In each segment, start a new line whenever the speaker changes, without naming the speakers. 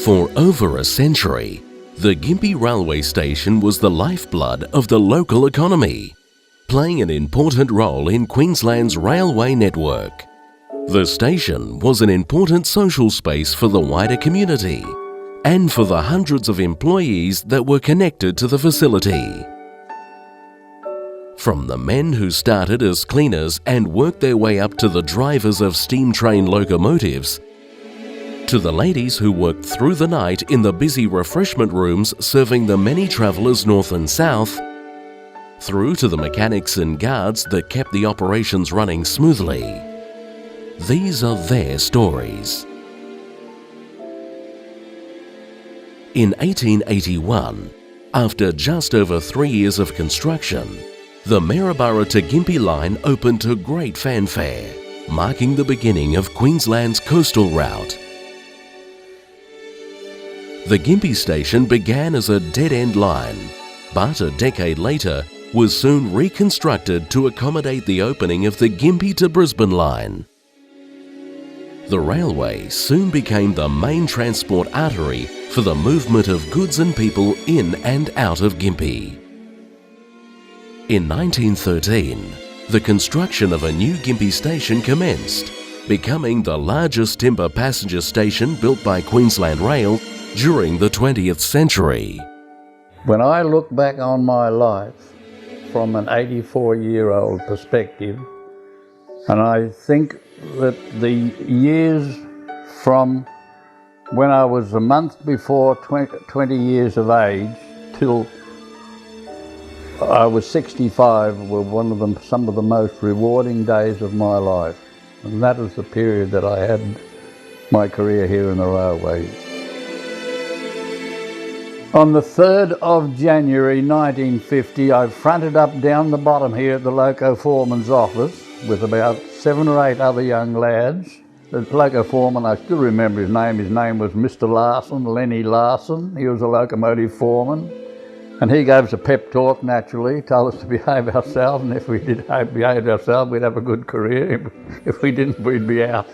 For over a century, the Gympie railway station was the lifeblood of the local economy, playing an important role in Queensland's railway network. The station was an important social space for the wider community and for the hundreds of employees that were connected to the facility. From the men who started as cleaners and worked their way up to the drivers of steam train locomotives, to the ladies who worked through the night in the busy refreshment rooms serving the many travellers north and south, through to the mechanics and guards that kept the operations running smoothly. These are their stories. In 1881, after just over 3 years of construction, the Maryborough to Gympie line opened to great fanfare, marking the beginning of Queensland's coastal route. The Gympie station began as a dead-end line, but a decade later was soon reconstructed to accommodate the opening of the Gympie to Brisbane line. The railway soon became the main transport artery for the movement of goods and people in and out of Gympie. In 1913, the construction of a new Gympie station commenced, becoming the largest timber passenger station built by Queensland Rail during the 20th century.
When I look back on my life from an 84-year-old perspective, and I think that the years from when I was a month before 20 years of age till I was 65 were some of the most rewarding days of my life. And that is the period that I had my career here in the railway. On the 3rd of January 1950, I fronted up down the bottom here at the loco foreman's office with about 7 or 8 other young lads. The loco foreman, I still remember his name was Mr. Larson, Lenny Larson. He was a locomotive foreman. And he gave us a pep talk, naturally, told us to behave ourselves, and if we did behave ourselves, we'd have a good career. If we didn't, we'd be out.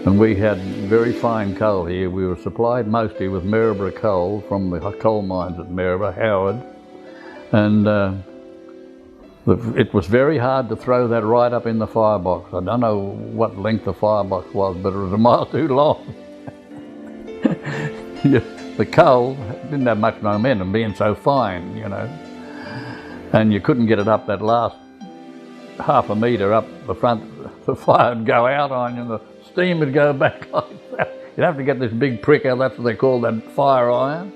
And we had very fine coal here. We were supplied mostly with Maryborough coal from the coal mines at Maryborough, Howard. And it was very hard to throw that right up in the firebox. I don't know what length the firebox was, but it was a mile too long. The coal didn't have much momentum, being so fine, you know. And you couldn't get it up that last half a metre up the front. The fire would go out on you and the steam would go back like that. You'd have to get this big prick out, that's what they call that fire iron.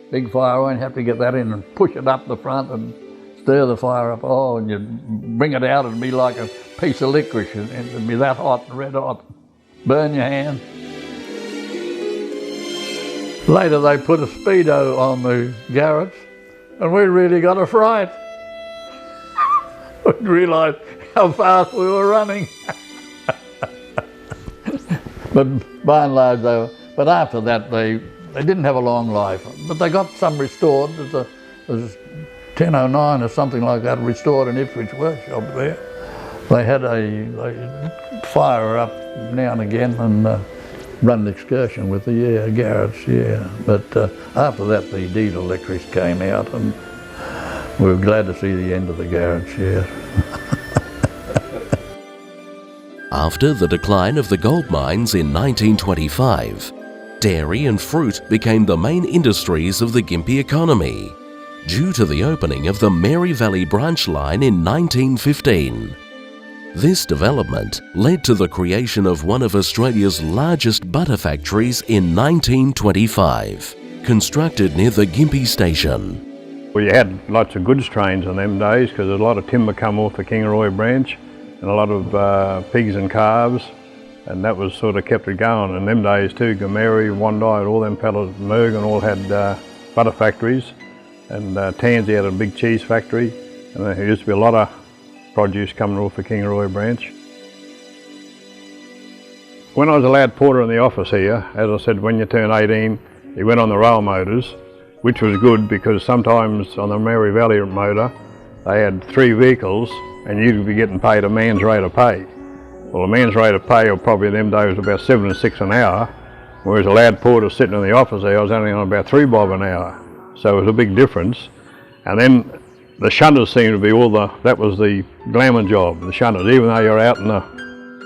Big fire iron, you have to get that in and push it up the front and stir the fire up. Oh, and you'd bring it out, it'd be like a piece of licorice. It'd be that hot, red hot. Burn your hand. Later they put a speedo on the garage and we really got a fright. We realised how fast we were running. But by and large they were, but after that they didn't have a long life. But they got some restored. There's 1009 or something like that restored in Ipswich workshop there. They had a fire up now and again and run an excursion with the garage, yeah. But after that the diesel electrics came out and we were glad to see the end of the garage, yeah.
After the decline of the gold mines in 1925, dairy and fruit became the main industries of the Gympie economy, due to the opening of the Mary Valley branch line in 1915. This development led to the creation of one of Australia's largest butter factories in 1925, constructed near the Gympie station.
We had lots of goods trains in them days because a lot of timber come off the Kingaroy branch and a lot of pigs and calves, and that was sort of kept it going. In them days too, Gameri, Wondai, all them fellas, Mergen all had butter factories, and Tansy had a big cheese factory, and there used to be a lot of produce coming off the Kingaroy branch. When I was a lad porter in the office here, as I said, when you turn 18, you went on the rail motors, which was good because sometimes on the Mary Valley motor, they had 3 vehicles and you'd be getting paid a man's rate of pay. Well, a man's rate of pay probably in them days was about 7 and 6 an hour, whereas a lad porter sitting in the office there, I was only on about 3 bob an hour. So it was a big difference. And then the shunters seemed to be that was the glamour job, the shunters, even though you're out in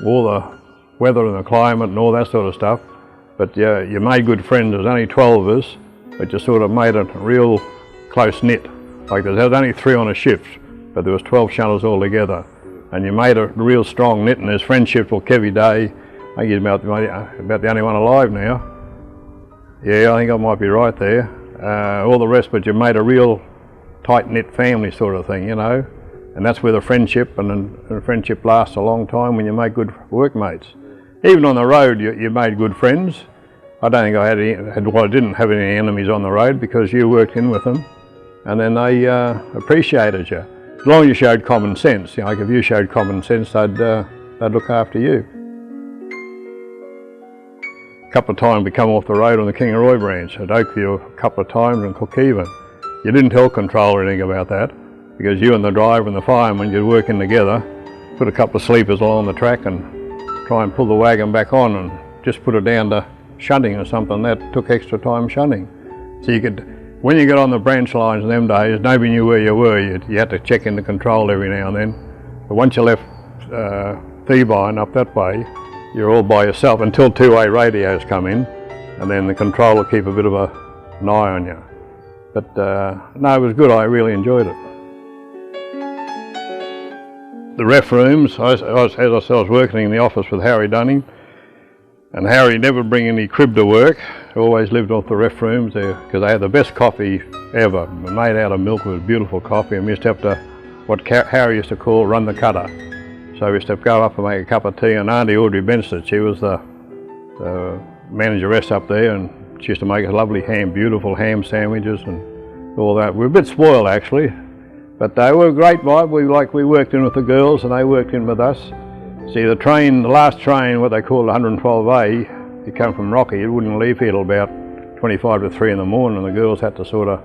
all the weather and the climate and all that sort of stuff. But you made good friends. There was only 12 of us, but you sort of made a real close knit. Like there was only 3 on a shift, but there was 12 shunters all together. And you made a real strong knit, and there's friendship till Kevy Day. I think he's about the only one alive now. Yeah, I think I might be right there. All the rest, but you made a real tight-knit family sort of thing, you know. And that's where the friendship, and the friendship lasts a long time when you make good workmates. Even on the road, you made good friends. I don't think I didn't have any enemies on the road because you worked in with them, and then they appreciated you. As long as you showed common sense, you know, like if you showed common sense, they'd look after you. A couple of times we come off the road on the Kingaroy branch at Oakview, a couple of times, and Cookhaven. You didn't tell control or anything about that, because you and the driver and the fireman, you'd work in together, put a couple of sleepers along the track and try and pull the wagon back on and just put it down to shunting or something. That took extra time shunting. So you could, when you got on the branch lines in them days, nobody knew where you were. You had to check into control every now and then. But once you left Thebine up that way, you're all by yourself until two-way radios come in, and then the control will keep a bit of an eye on you. But no, it was good. I really enjoyed it. The ref rooms, as I said, I was working in the office with Harry Dunning, and Harry never bring any crib to work. He always lived off the ref rooms there, because they had the best coffee ever, made out of milk. It was beautiful coffee, and we used to have to, what Harry used to call, run the cutter. So we used to go up and make a cup of tea, and Auntie Audrey Benstead, she was the manageress up there, and she used to make us lovely beautiful ham sandwiches and all that. We were a bit spoiled actually, but they were a great vibe. We worked in with the girls and they worked in with us. See, the last train, what they called 112A, it come from Rocky. It wouldn't leave here till about 25 to 3 in the morning, and the girls had to sort of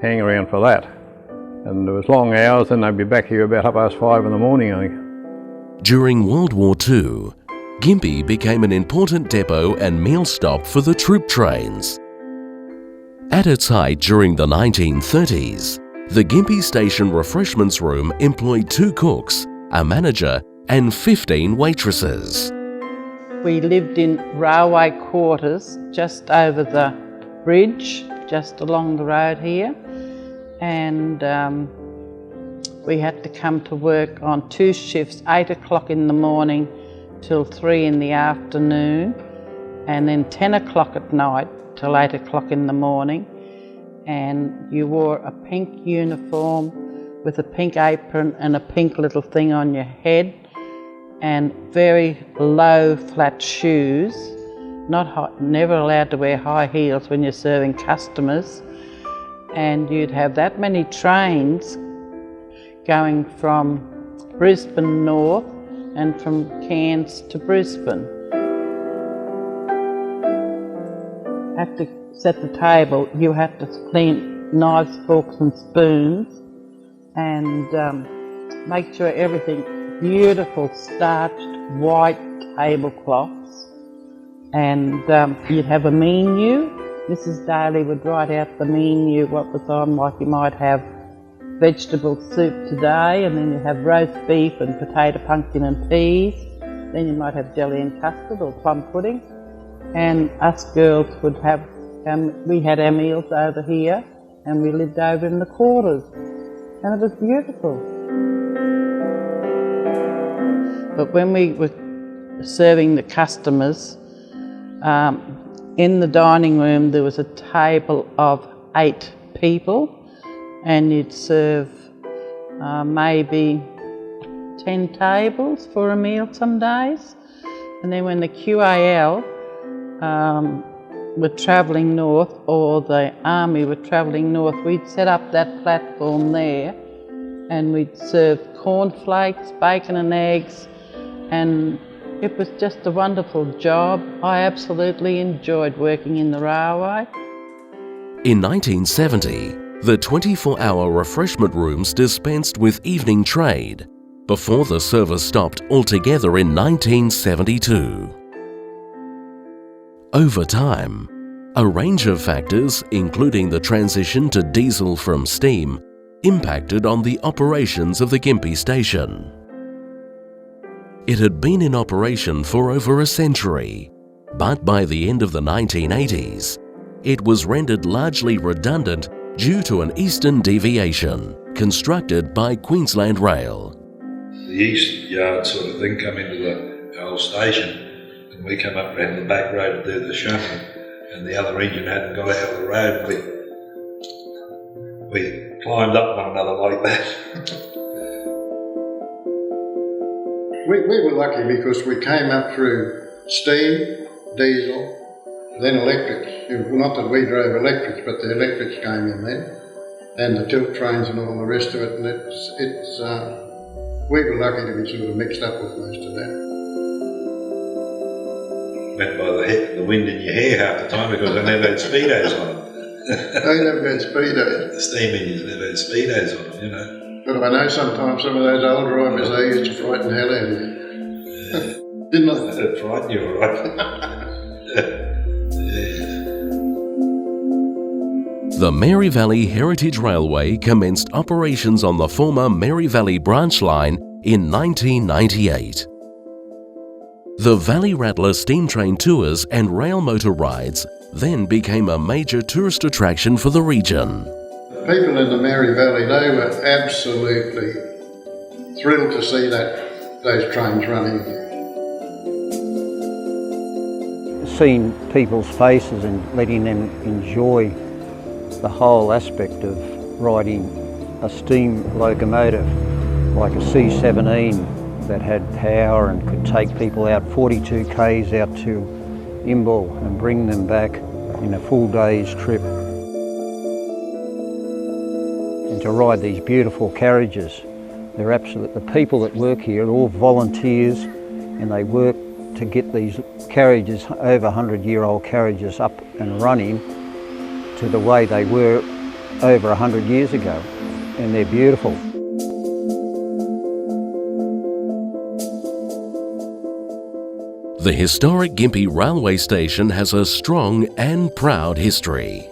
hang around for that. And there was long hours, and they'd be back here about 5:30 in the morning, I think.
During World War II, Gympie became an important depot and meal stop for the troop trains. At its height during the 1930s, the Gympie Station Refreshments Room employed 2 cooks, a manager and 15 waitresses.
We lived in railway quarters just over the bridge, just along the road here, and we had to come to work on 2 shifts, 8 o'clock in the morning till 3 in the afternoon, and then 10 o'clock at night till 8 o'clock in the morning. And you wore a pink uniform with a pink apron and a pink little thing on your head, and very low flat shoes. Never allowed to wear high heels when you're serving customers. And you'd have that many trains going from Brisbane north and from Cairns to Brisbane. Had to set the table, you had to clean knives, forks and spoons, and make sure everything beautiful starched white tablecloths. And you'd have a menu. Mrs. Daly would write out the menu, what was on, like you might have vegetable soup today, and then you have roast beef and potato, pumpkin and peas. Then you might have jelly and custard or plum pudding. And us girls would have, we had our meals over here, and we lived over in the quarters. And it was beautiful. But when we were serving the customers, in the dining room there was a table of 8 people, and you'd serve maybe 10 tables for a meal some days. And then when the QAL were travelling north, or the army were travelling north, we'd set up that platform there, and we'd serve cornflakes, bacon and eggs, and it was just a wonderful job. I absolutely enjoyed working in the railway.
In 1970, the 24-hour refreshment rooms dispensed with evening trade, before the service stopped altogether in 1972. Over time, a range of factors, including the transition to diesel from steam, impacted on the operations of the Gympie station. It had been in operation for over a century, but by the end of the 1980s, it was rendered largely redundant due to an eastern deviation constructed by Queensland Rail.
The east yard sort of thing come into the old station, and we come up around the back road to do the shunting, and the other engine hadn't got out of the road. We climbed up one another like that.
We were lucky because we came up through steam, diesel, then electrics. Not that we drove electrics, but the electrics came in then, and the tilt trains and all the rest of it. And we were lucky to be sort of mixed up with most of that.
Went by the wind in your hair half the time because they never had speedos on them.
They never had speedos.
The steam engines never had speedos on them, you know.
But I know sometimes some of those old drivers, they used to frighten the hell out of you. Didn't they?
That'd frighten you, all right.
The Mary Valley Heritage Railway commenced operations on the former Mary Valley branch line in 1998. The Valley Rattler steam train tours and rail motor rides then became a major tourist attraction for the region.
People in the Mary Valley, they were absolutely thrilled to see those trains running here.
Seeing people's faces and letting them enjoy the whole aspect of riding a steam locomotive like a C17 that had power and could take people out 42 k's out to Imbil and bring them back in a full day's trip. And to ride these beautiful carriages. The people that work here are all volunteers, and they work to get these carriages, over 100-year-old carriages, up and running to the way they were over 100 years ago, and they're beautiful.
The historic Gympie railway station has a strong and proud history.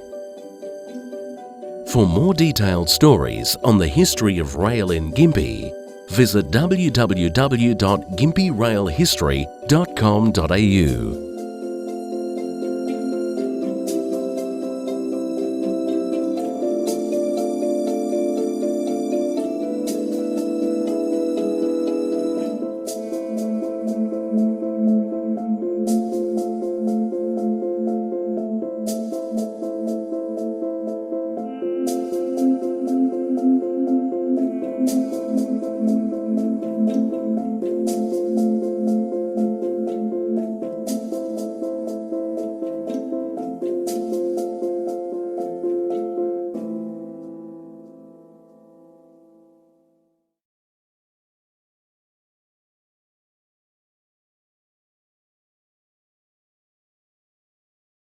For more detailed stories on the history of rail in Gympie, visit www.gympirailhistory.com.au.